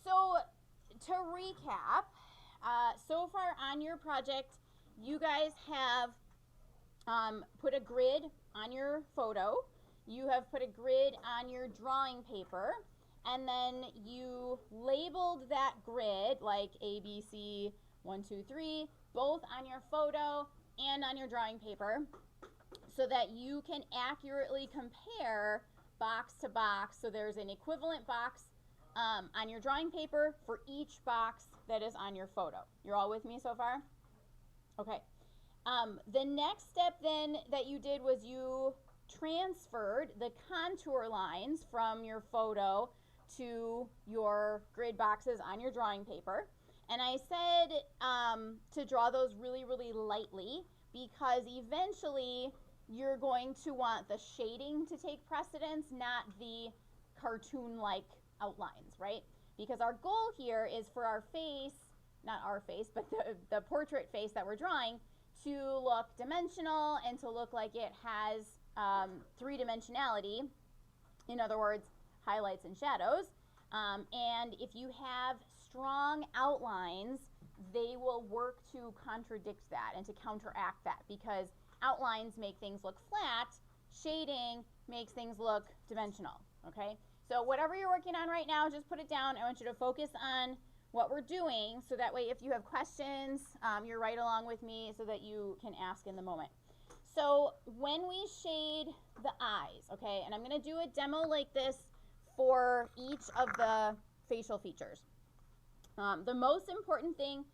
So to recap, so far on your project, you guys have put a grid on your photo. You have put a grid on your drawing paper, and then you labeled that grid like A, B, C, 1, 2, 3, both on your photo and on your drawing paper, so that you can accurately compare box to box. So there's an equivalent box on your drawing paper for each box that is on your photo. You're all with me so far? Okay. The next step then that you did was you transferred the contour lines from your photo to your grid boxes on your drawing paper. And I said to draw those really, really lightly, because eventually you're going to want the shading to take precedence, not the cartoon-like outlines, right? Because our goal here is for our face, not our face, but the portrait face that we're drawing, to look dimensional and to look like it has three-dimensionality. In other words, highlights and shadows. And if you have strong outlines, they will work to contradict that and to counteract that, because outlines make things look flat, shading makes things look dimensional, okay? So whatever you're working on right now, just put it down. I want you to focus on what we're doing, so that way if you have questions, you're right along with me so that you can ask in the moment. So when we shade the eyes, okay, and I'm going to do a demo like this for each of the facial features. The most important thing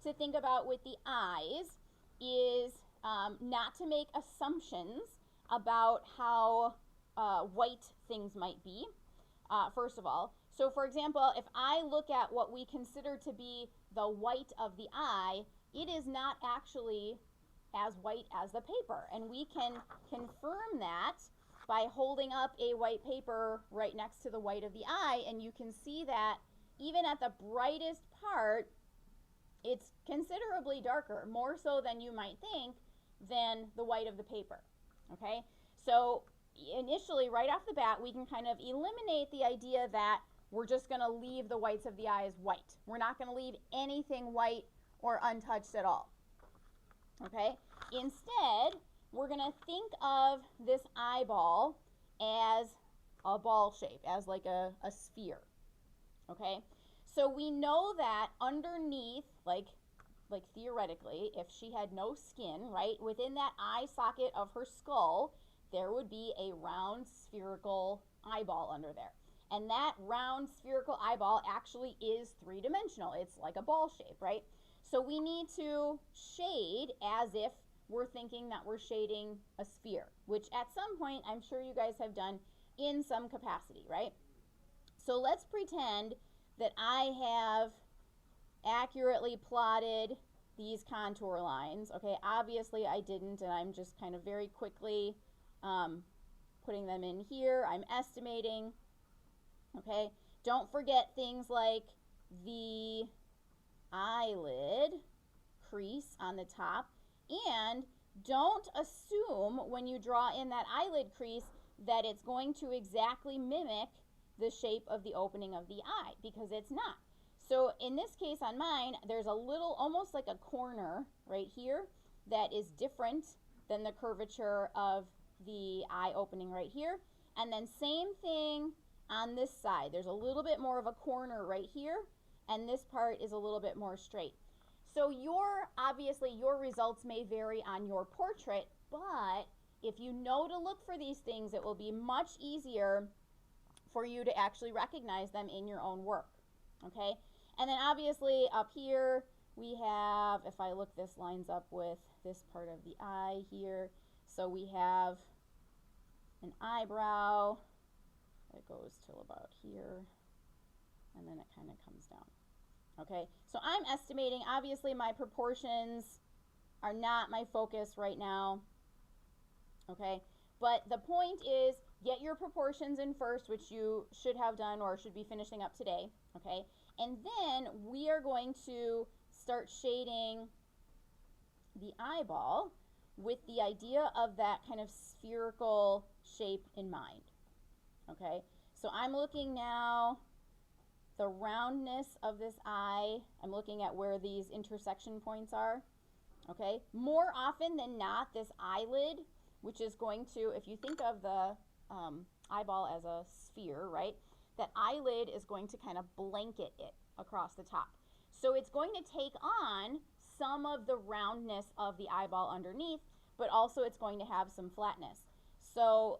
to think about with the eyes is not to make assumptions about how white things might be, first of all. So for example, if I look at what we consider to be the white of the eye, it is not actually as white as the paper. And we can confirm that by holding up a white paper right next to the white of the eye, and you can see that even at the brightest part, it's considerably darker, more so than you might think, than the white of the paper, okay? So initially, right off the bat, we can kind of eliminate the idea that we're just going to leave the whites of the eyes white. We're not going to leave anything white or untouched at all, okay? Instead, we're going to think of this eyeball as a ball shape, as like a sphere, okay? So we know that underneath, like theoretically, if she had no skin, right, within that eye socket of her skull, there would be a round spherical eyeball under there. And that round spherical eyeball actually is three-dimensional. It's like a ball shape, right? So we need to shade as if we're thinking that we're shading a sphere, which at some point I'm sure you guys have done in some capacity, right? So let's pretend that I have accurately plotted these contour lines. Okay, obviously I didn't, and I'm just kind of very quickly putting them in here. I'm estimating. Okay, don't forget things like the eyelid crease on the top, and don't assume when you draw in that eyelid crease that it's going to exactly mimic the shape of the opening of the eye, because it's not. So in this case on mine, there's a little, almost like a corner right here that is different than the curvature of the eye opening right here. And then same thing on this side. There's a little bit more of a corner right here, and this part is a little bit more straight. So obviously your results may vary on your portrait, but if you know to look for these things, it will be much easier for you to actually recognize them in your own work, okay? And then obviously up here we have, if I look, this lines up with this part of the eye here. So we have an eyebrow that goes till about here, and then it kind of comes down. Okay, so I'm estimating, obviously my proportions are not my focus right now, okay, but the point is get your proportions in first, which you should have done or should be finishing up today, okay, and then we are going to start shading the eyeball with the idea of that kind of spherical shape in mind, okay. So I'm looking now the roundness of this eye. I'm looking at where these intersection points are. Okay, more often than not, this eyelid, which is going to, if you think of the eyeball as a sphere, right, that eyelid is going to kind of blanket it across the top. So it's going to take on some of the roundness of the eyeball underneath, but also it's going to have some flatness. So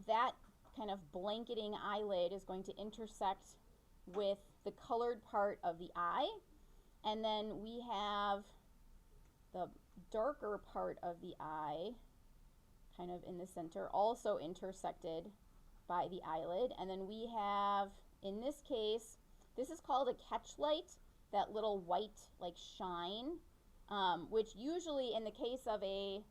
that kind of blanketing eyelid is going to intersect with the colored part of the eye. And then we have the darker part of the eye kind of in the center, also intersected by the eyelid. And then we have, in this case, this is called a catch light, that little white like shine, which usually in the case of a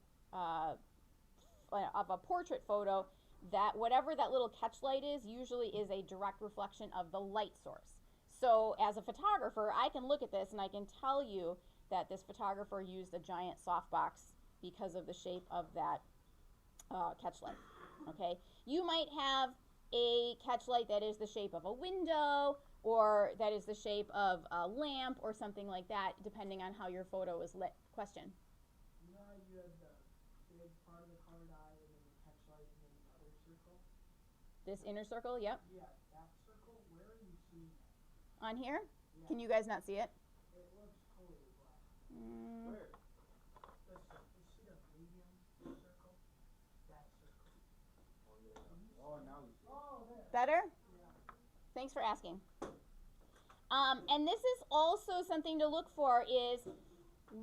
portrait photo, that whatever that little catch light is usually is a direct reflection of the light source. So as a photographer, I can look at this and I can tell you that this photographer used a giant softbox because of the shape of that catch light. Okay, you might have a catch light that is the shape of a window, or that is the shape of a lamp or something like that, depending on how your photo is lit. Question? You know how you had the big part of the colored eye and then the catch light and then the other circle? This inner circle, yep. Yeah, that circle, where are you seeing that? On here? Yeah. Can you guys not see it? It looks totally black. Where? You see the medium circle? That circle. Oh, now we see it. Oh, there. Better? Yeah. Thanks for asking. And this is also something to look for, is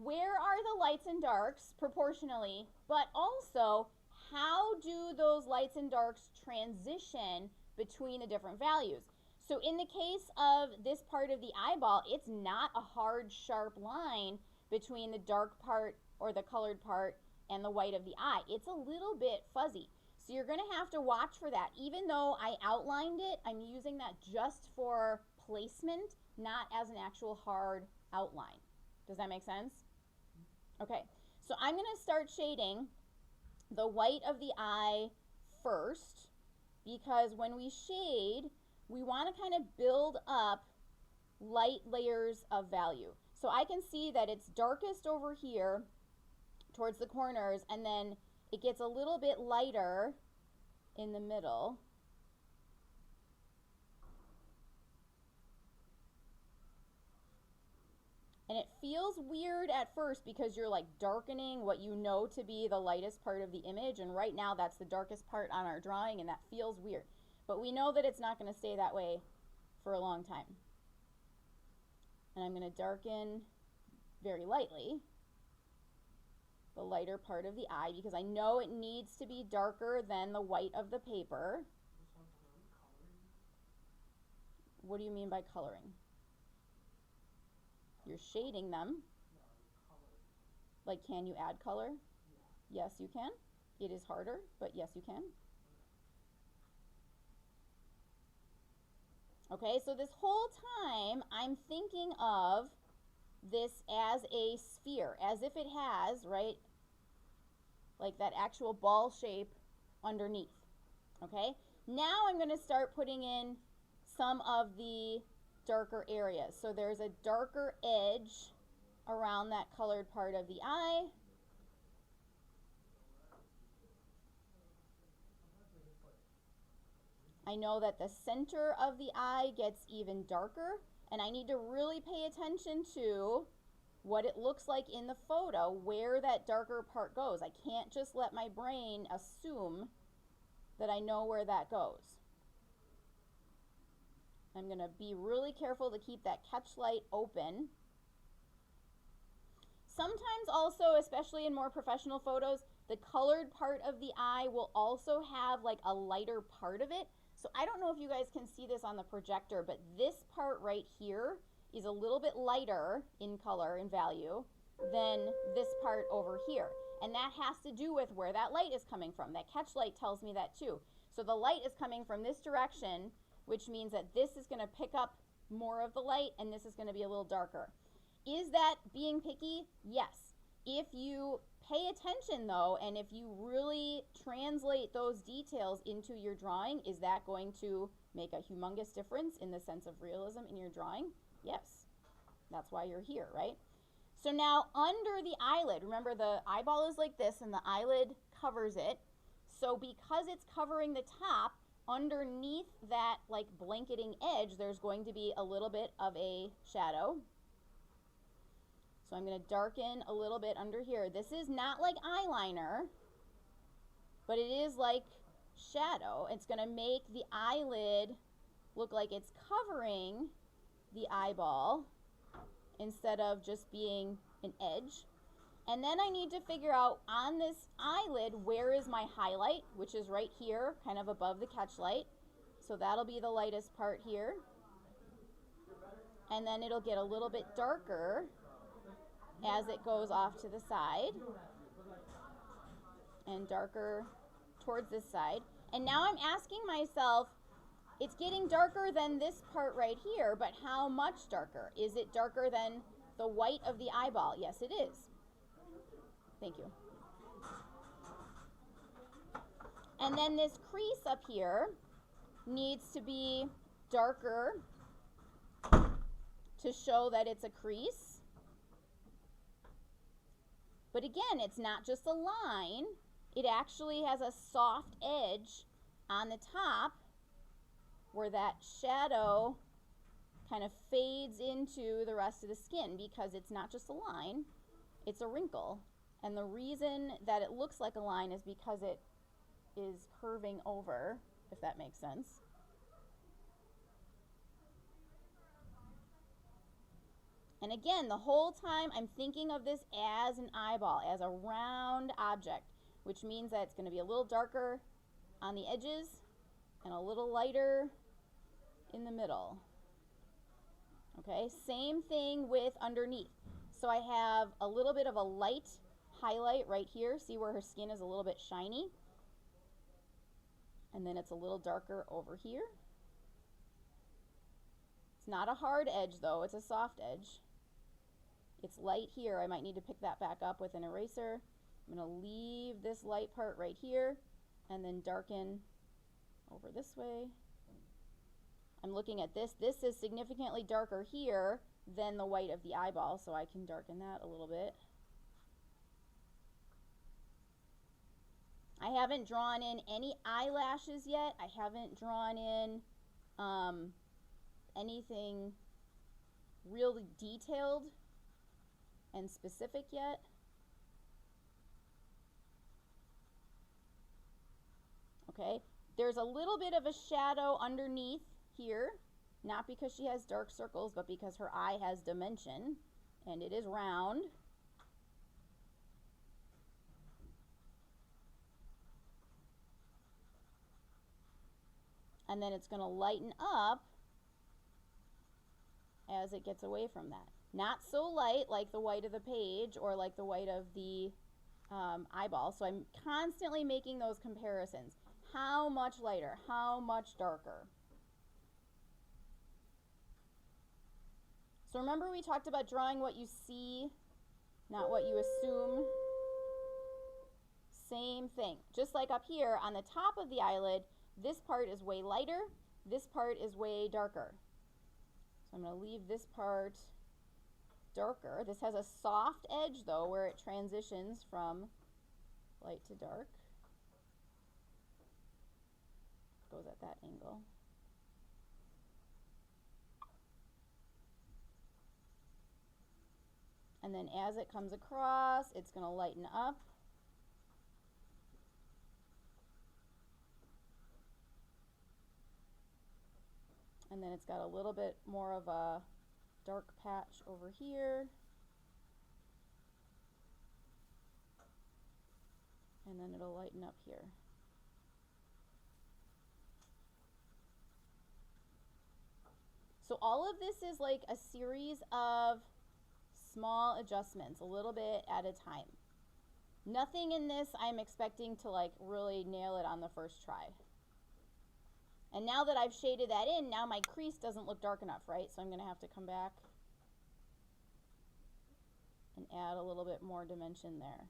where are the lights and darks proportionally, but also how do those lights and darks transition between the different values. So in the case of this part of the eyeball, it's not a hard, sharp line between the dark part or the colored part and the white of the eye. It's a little bit fuzzy. So you're going to have to watch for that. Even though I outlined it, I'm using that just for placement, not as an actual hard outline. Does that make sense? Okay, so I'm going to start shading the white of the eye first, because when we shade, we want to kind of build up light layers of value. So I can see that it's darkest over here towards the corners, and then it gets a little bit lighter in the middle. And it feels weird at first because you're like darkening what you know to be the lightest part of the image, and right now that's the darkest part on our drawing, and that feels weird. But we know that it's not going to stay that way for a long time. And I'm going to darken very lightly the lighter part of the eye because I know it needs to be darker than the white of the paper. What do you mean by coloring? You're shading them. Like, can you add color? Yes, you can. It is harder, but yes, you can. Okay, so this whole time I'm thinking of this as a sphere, as if it has, right, like that actual ball shape underneath. Okay, now I'm going to start putting in some of the darker areas. So there's a darker edge around that colored part of the eye. I know that the center of the eye gets even darker, and I need to really pay attention to what it looks like in the photo, where that darker part goes. I can't just let my brain assume that I know where that goes. I'm going to be really careful to keep that catch light open. Sometimes also, especially in more professional photos, the colored part of the eye will also have like a lighter part of it. So I don't know if you guys can see this on the projector, but this part right here is a little bit lighter in color and value than this part over here. And that has to do with where that light is coming from. That catch light tells me that too. So the light is coming from this direction, which means that this is going to pick up more of the light and this is going to be a little darker. Is that being picky? Yes. If you pay attention though, and if you really translate those details into your drawing, is that going to make a humongous difference in the sense of realism in your drawing? Yes. That's why you're here, right? So now under the eyelid, remember the eyeball is like this and the eyelid covers it. So because it's covering the top, underneath that like blanketing edge, there's going to be a little bit of a shadow. So I'm going to darken a little bit under here. This is not like eyeliner, but it is like shadow. It's going to make the eyelid look like it's covering the eyeball instead of just being an edge. And then I need to figure out on this eyelid, where is my highlight, which is right here, kind of above the catch light. So that'll be the lightest part here. And then it'll get a little bit darker as it goes off to the side and darker towards this side. And now I'm asking myself, it's getting darker than this part right here, but how much darker? Is it darker than the white of the eyeball? Yes, it is. Thank you. And then this crease up here needs to be darker to show that it's a crease. But again, it's not just a line. It actually has a soft edge on the top where that shadow kind of fades into the rest of the skin, because it's not just a line, it's a wrinkle. And the reason that it looks like a line is because it is curving over, if that makes sense. And again, the whole time I'm thinking of this as an eyeball, as a round object, which means that it's going to be a little darker on the edges and a little lighter in the middle. Okay, same thing with underneath. So I have a little bit of a light highlight right here. See where her skin is a little bit shiny? And then it's a little darker over here. It's not a hard edge though, it's a soft edge. It's light here. I might need to pick that back up with an eraser. I'm going to leave this light part right here and then darken over this way. I'm looking at this. This is significantly darker here than the white of the eyeball, so I can darken that a little bit. I haven't drawn in any eyelashes yet. I haven't drawn in anything really detailed and specific yet. Okay, there's a little bit of a shadow underneath here, not because she has dark circles, but because her eye has dimension and it is round. And then it's going to lighten up as it gets away from that. Not so light like the white of the page or like the white of the eyeball. So I'm constantly making those comparisons. How much lighter? How much darker? So remember we talked about drawing what you see, not what you assume. Same thing. Just like up here on the top of the eyelid, this part is way lighter, this part is way darker. So I'm going to leave this part darker. This has a soft edge though, where it transitions from light to dark. Goes at that angle. And then as it comes across, it's going to lighten up. And then it's got a little bit more of a dark patch over here. And then it'll lighten up here. So all of this is like a series of small adjustments, a little bit at a time. Nothing in this I'm expecting to like really nail it on the first try. And now that I've shaded that in, now my crease doesn't look dark enough, right? So I'm going to have to come back and add a little bit more dimension there.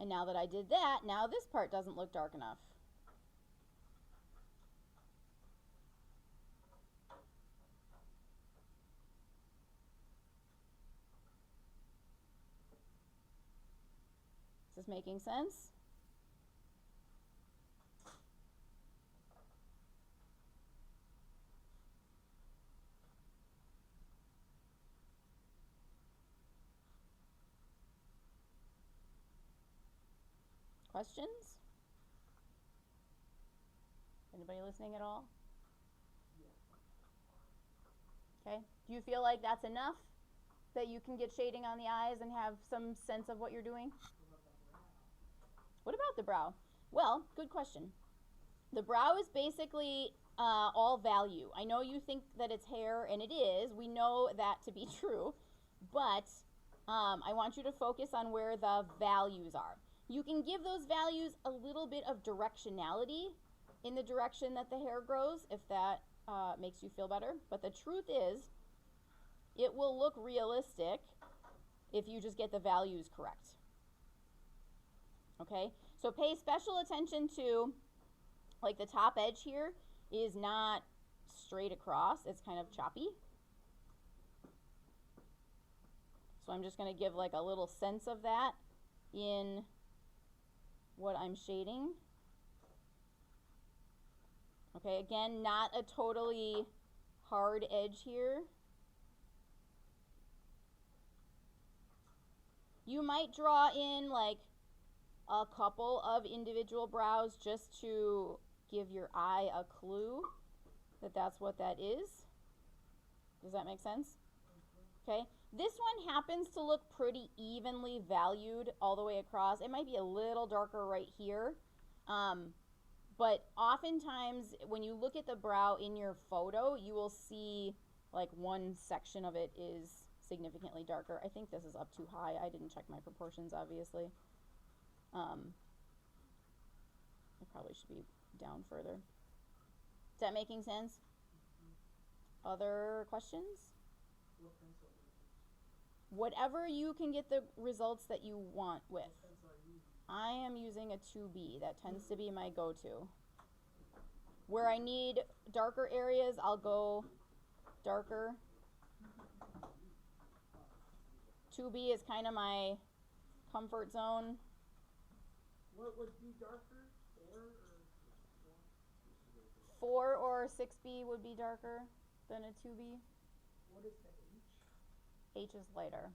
And now that I did that, now this part doesn't look dark enough. Is this making sense? Questions? Anybody listening at all? Okay. Do you feel like that's enough? That you can get shading on the eyes and have some sense of what you're doing? What about the brow? Well, good question. The brow is basically all value. I know you think that it's hair, and it is. We know that to be true. But I want you to focus on where the values are. You can give those values a little bit of directionality in the direction that the hair grows, if that makes you feel better. But the truth is, it will look realistic if you just get the values correct. Okay, so pay special attention to, like, the top edge here is not straight across, it's kind of choppy. So I'm just going to give like a little sense of that in what I'm shading. Okay, again, not a totally hard edge here. You might draw in like a couple of individual brows just to give your eye a clue that that's what that is. Does that make sense? Okay, this one happens to look pretty evenly valued all the way across. It might be a little darker right here, but oftentimes when you look at the brow in your photo, you will see like one section of it is significantly darker. I think this is up too high. I didn't check my proportions, obviously. I probably should be down further. Is that making sense? Other questions? What pencil? Whatever you can get the results that you want with. What pencil are you using? I am using a 2B. That tends to be my go-to. Where I need darker areas, I'll go darker. 2B is kind of my comfort zone. What would be darker? 4 or 4 or 6B would be darker than a 2B. what is the H? H is lighter.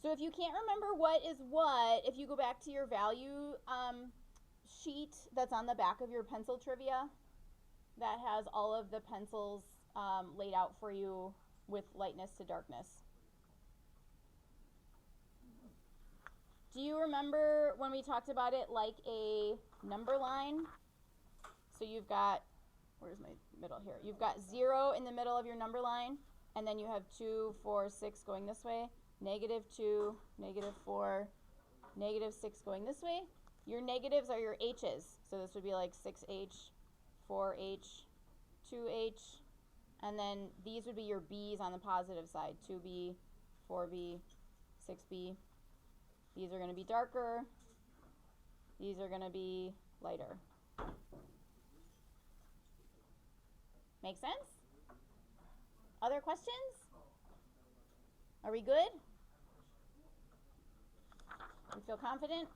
So if you can't remember what is what, if you go back to your value sheet that's on the back of your pencil trivia, that has all of the pencils laid out for you with lightness to darkness. Do you remember when we talked about it like a number line? So you've got, where's my middle here? You've got 0 in the middle of your number line, and then you have 2, 4, 6 going this way, -2, -4, -6 going this way. Your negatives are your H's. So this would be like 6H, 4H, 2H, and then these would be your B's on the positive side, 2B, 4B, 6B. These are going to be darker. These are going to be lighter. Make sense? Other questions? Are we good? You feel confident?